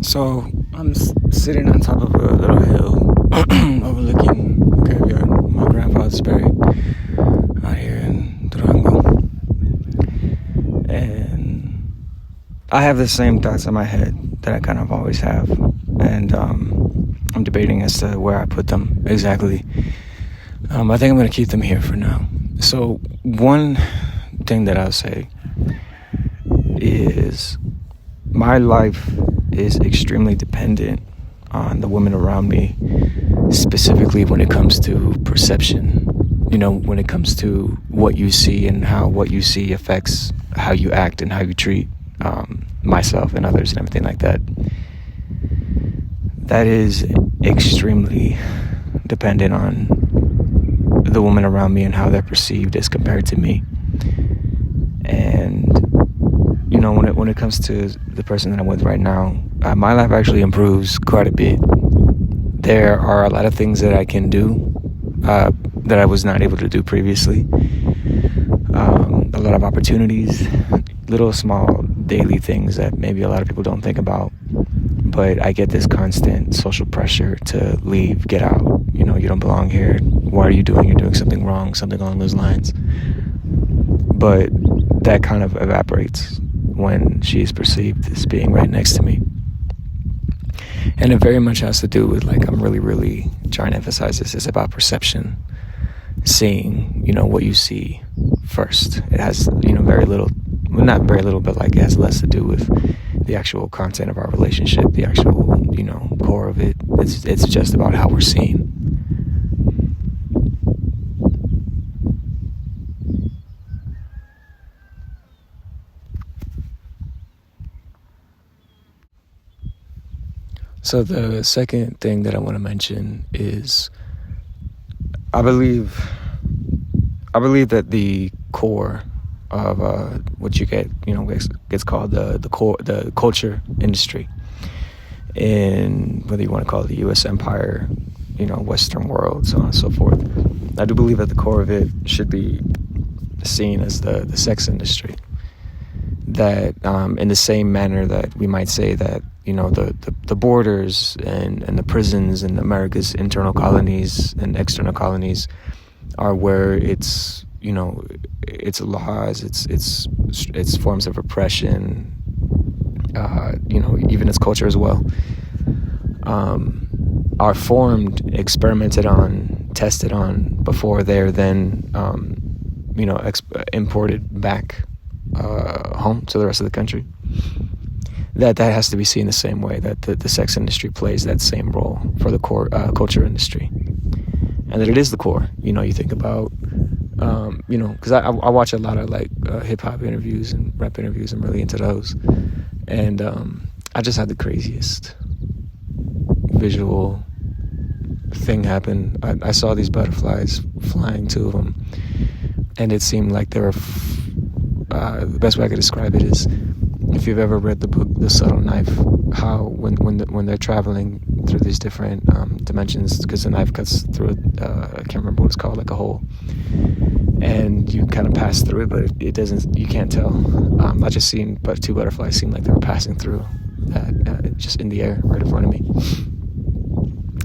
So I'm sitting on top of a little hill overlooking graveyard. My grandfather's buried out here in Durango, and I have the same thoughts in my head that I kind of always have, and I'm debating as to where I put them exactly. I think I'm going to keep them here for now. So one thing that I'll say is my life is extremely dependent on the women around me, specifically when it comes to perception. When it comes to what you see and how what you see affects how you act and how you treat myself and others and everything like that. That is extremely dependent on the women around me and how they're perceived as compared to me. And when it comes to the person that I'm with right now, my life actually improves quite a bit. There are a lot of things that I can do that I was not able to do previously. A lot of opportunities, little small daily things that maybe a lot of people don't think about. But I get this constant social pressure to leave, get out. You don't belong here. What are you doing? You're doing something wrong, something along those lines. But that kind of evaporates when she is perceived as being right next to me. And it very much has to do with, I'm really, really trying to emphasize this. It's about perception, seeing, what you see first. It has, very little, well, not very little, but it has less to do with the actual content of our relationship, the actual, core of it. It's just about how we're seen. So the second thing that I want to mention is I believe that the core of what you get, gets called the culture industry, in whether you want to call it the U.S. empire, Western world, so on and so forth. I do believe that the core of it should be seen as the sex industry. That in the same manner that we might say that the borders and the prisons and America's internal colonies and external colonies are where its laws, its forms of oppression, even its culture as well, are formed, experimented on, tested on before they're then imported back home to the rest of the country. That has to be seen the same way that the sex industry plays that same role for the core culture industry, and that it is the core. You think about because I watch a lot of hip hop interviews and rap interviews. I'm really into those, and I just had the craziest visual thing happen. I saw these butterflies flying, 2 of them, and it seemed like they were the best way I could describe it is, if you've ever read the book The Subtle Knife, how when they're traveling through these different dimensions, because the knife cuts through I can't remember what it's called, like a hole, and you kind of pass through it, but it doesn't, you can't tell. I just seen 2 butterflies seemed like they were passing through that, just in the air right in front of me,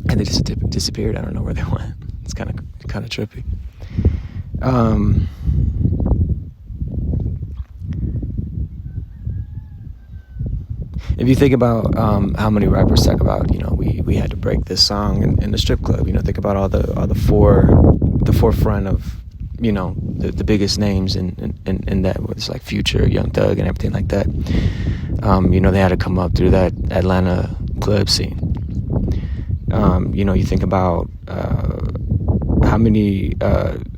and they just disappeared. I don't know where they went. It's kind of trippy. If you think about how many rappers talk about, we had to break this song in the strip club. Think about all the forefront of, the biggest names in that, was like Future, Young Thug, and everything like that. They had to come up through that Atlanta club scene. You think about how many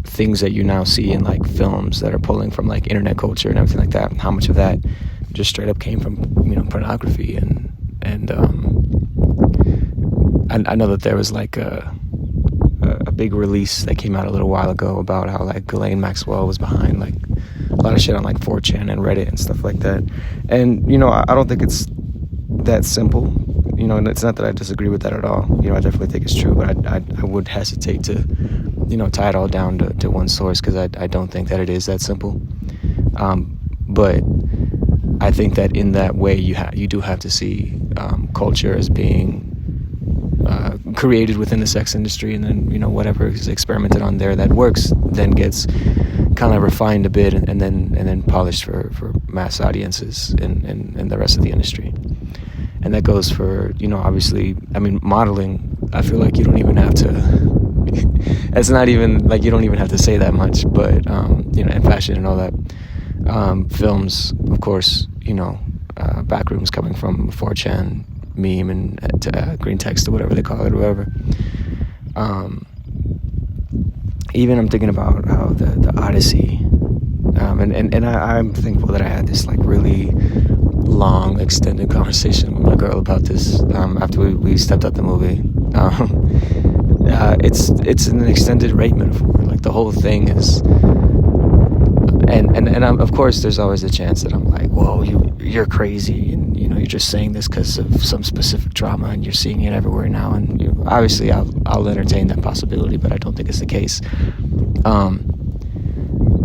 things that you now see in films that are pulling from internet culture and everything like that. How much of that just straight up came from pornography, and I know that there was a big release that came out a little while ago about how Ghislaine Maxwell was behind a lot of shit on 4chan and Reddit and stuff like that. And I don't think it's that simple. And it's not that I disagree with that at all. I definitely think it's true, but I would hesitate to tie it all down to one source, because I don't think that it is that simple. But I think that in that way you do have to see culture as being created within the sex industry, and then whatever is experimented on there that works then gets kind of refined a bit and then polished for mass audiences in the rest of the industry. And that goes for obviously, I mean, modeling. I feel like you don't even have to it's not even like you don't even have to say that much, but and fashion and all that. Films, of course, backrooms coming from 4chan meme and green text or whatever they call it or whatever. Even I'm thinking about how the Odyssey, and I'm thankful that I had this like really long extended conversation with my girl about this after we stepped out the movie. It's an extended rape metaphor. Like the whole thing is, and of course there's always a chance that I'm like, whoa, you're crazy, and you're just saying this because of some specific trauma, and you're seeing it everywhere now. And obviously I'll entertain that possibility, but I don't think it's the case.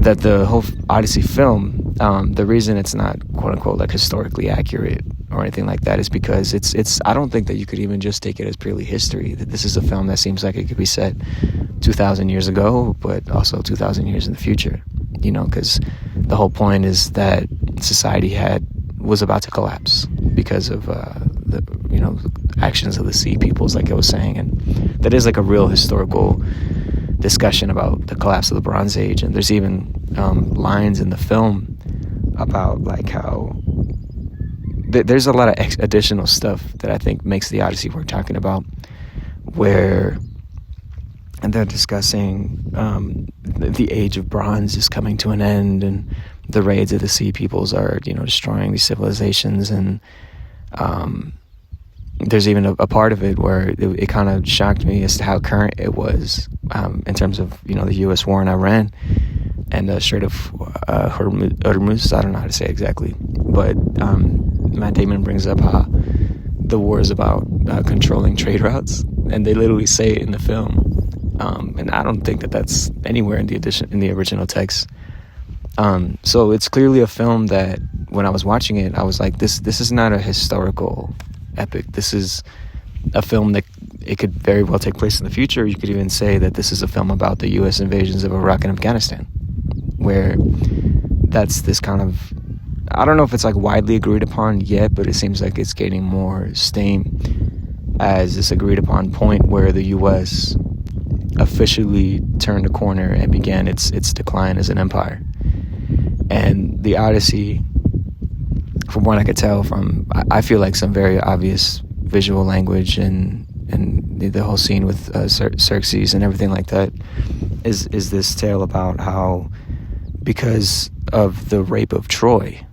That the whole Odyssey film, the reason it's not quote unquote like historically accurate or anything like that is because it's I don't think that you could even just take it as purely history. That this is a film that seems like it could be set 2,000 years ago, but also 2,000 years in the future. Because the whole point is that society was about to collapse because of the actions of the sea peoples, like I was saying, and that is like a real historical discussion about the collapse of the Bronze Age. And there's even lines in the film about like how there's a lot of additional stuff that I think makes the Odyssey worth talking about, where and they're discussing the age of bronze is coming to an end, and the raids of the sea peoples are destroying these civilizations. And there's even a part of it where it kind of shocked me as to how current it was in terms of the U.S. war in Iran and the Strait of Hormuz. I don't know how to say it exactly, but Matt Damon brings up how the war is about controlling trade routes, and they literally say it in the film. And I don't think that that's anywhere in the original text. So it's clearly a film that when I was watching it, I was like, this is not a historical epic. This is a film that it could very well take place in the future. You could even say that this is a film about the U.S. invasions of Iraq and Afghanistan, where that's this kind of, I don't know if it's like widely agreed upon yet, but it seems like it's gaining more steam as this agreed upon point where the U.S. officially turned a corner and began its decline as an empire. And the Odyssey, from what I could tell from, I feel like some very obvious visual language and the whole scene with Xerxes and everything like that is this tale about how, because of the rape of Troy,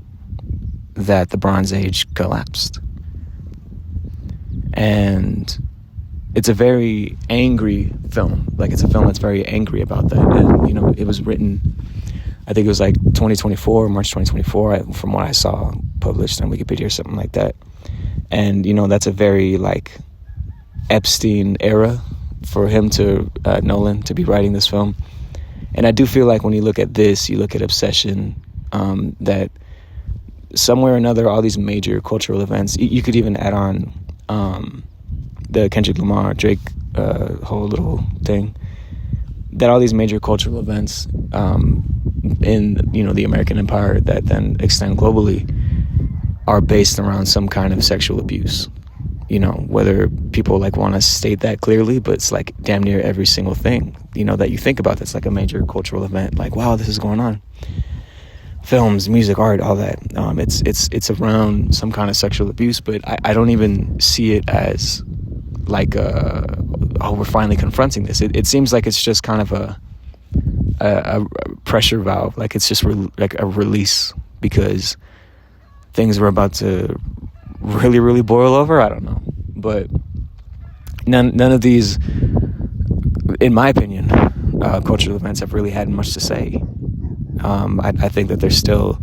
that the Bronze Age collapsed. And it's a very angry film. Like, it's a film that's very angry about that. And, it was written, I think it was like March 2024, from what I saw published on Wikipedia or something like that. And, that's a very, like, Epstein era for him Nolan, to be writing this film. And I do feel like when you look at this, you look at Obsession, that somewhere or another, all these major cultural events, you could even add on the Kendrick Lamar, Drake whole little thing, that all these major cultural events in, the American empire that then extend globally are based around some kind of sexual abuse. Whether people like want to state that clearly, but it's like damn near every single thing, that you think about that's like a major cultural event, like, wow, this is going on. Films, music, art, all that. It's around some kind of sexual abuse, but I don't even see it as like we're finally confronting this. It seems like it's just kind of a pressure valve, like it's just like a release because things are about to really, really boil over. I don't know, but none of these, in my opinion, cultural events have really had much to say. I think that there's still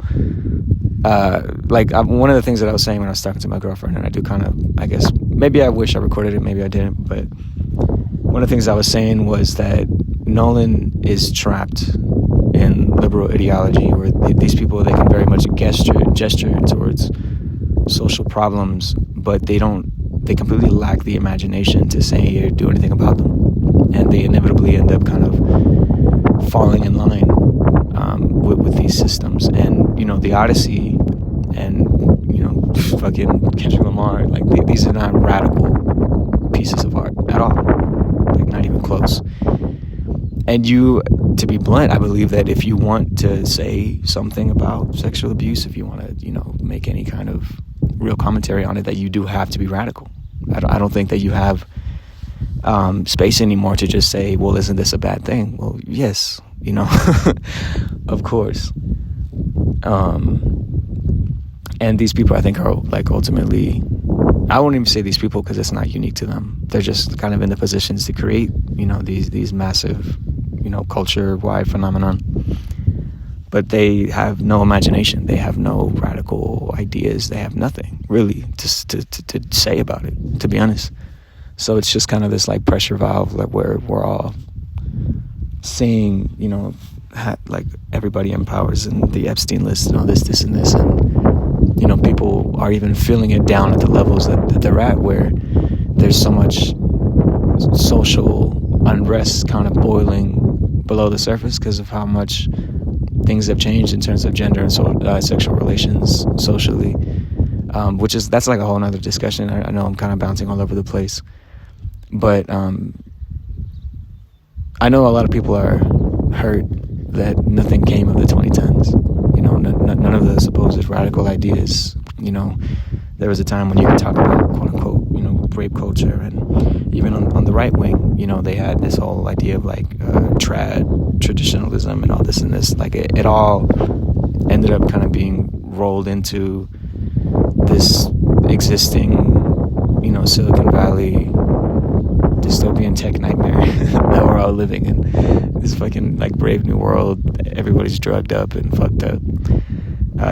one of the things that I was saying when I was talking to my girlfriend, and I do kind of, I guess, maybe I wish I recorded it, maybe I didn't, but one of the things I was saying was that Nolan is trapped in liberal ideology, where these people, they can very much gesture towards social problems, but they completely lack the imagination to say or do anything about them. And they inevitably end up kind of falling in line with these systems. And, the Odyssey and, fucking Kendrick Lamar, like, these are not radical pieces of art at all. Like, not even close. And to be blunt, I believe that if you want to say something about sexual abuse, if you want to, make any kind of real commentary on it, that you do have to be radical. I don't think that you have space anymore to just say, well, isn't this a bad thing? Well, yes, of course. And these people, I think, are like ultimately, I won't even say these people because it's not unique to them. They're just kind of in the positions to create, these massive, culture-wide phenomenon. But they have no imagination. They have no radical ideas. They have nothing really to say about it, to be honest. So it's just kind of this like pressure valve, like where we're all seeing, like everybody empowers and the Epstein list and all this and this, and people are even feeling it down at the levels that they're at, where there's so much social unrest kind of boiling below the surface because of how much things have changed in terms of gender and sexual relations socially, that's like a whole nother discussion. I know I'm kind of bouncing all over the place, but I know a lot of people are hurt that nothing came of the 2010s. None of the supposed radical ideas. There was a time when you could talk about quote unquote, rape culture, and even on the right wing, they had this whole idea of like traditionalism and all this and this. Like it all ended up kind of being rolled into this existing, Silicon Valley dystopian tech nightmare that we're all living in. This fucking like Brave New World, everybody's drugged up and fucked up,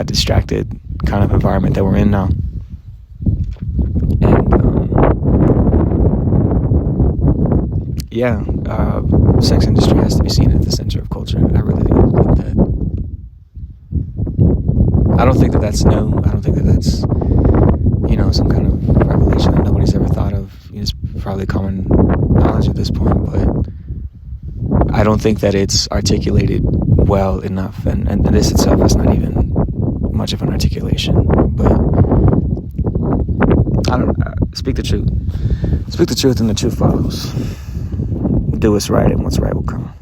distracted kind of environment that we're in now. And sex industry has to be seen at the center of culture. I really think that. I don't think that that's new. I don't think that that's some kind of revelation that nobody's ever thought of. It's probably common knowledge at this point, but I don't think that it's articulated well enough, and this itself is not even much of an articulation. But I don't know. Speak the truth, and the truth follows. Do what's right, and what's right will come.